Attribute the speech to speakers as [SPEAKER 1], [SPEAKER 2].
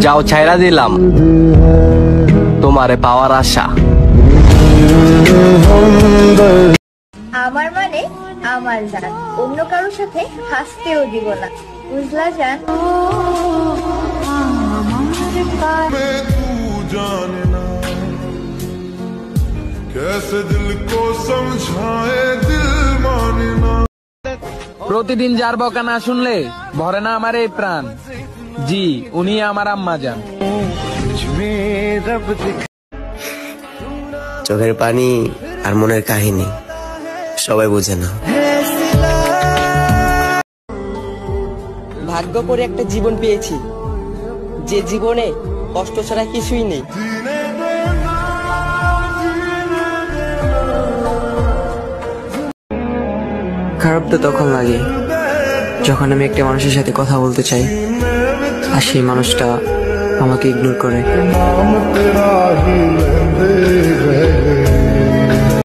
[SPEAKER 1] যাও ছাইরা দিলাম তোমারে পাওয়ার আশা।
[SPEAKER 2] আমার মানে আমার জান, অন্য কারোর সাথে হাসতেও দিব না, বুঝলা জান?
[SPEAKER 3] প্রতিদিন যার বকা না শুনলে ভরে না আমার এই প্রাণ। জি, উনি আমার আম্মা জান।
[SPEAKER 4] চোখের পানি আর মনের কাহিনী সবাই বুঝে না।
[SPEAKER 5] ভাগ্য করে একটা জীবন পেয়েছি, যে জীবনে কষ্ট ছাড়া কিছুই নেই।
[SPEAKER 6] খারাপ তো তখন লাগে যখন আমি একটা মানুষের সাথে কথা বলতে চাই আর সেই মানুষটা আমাকে ইগনোর করে।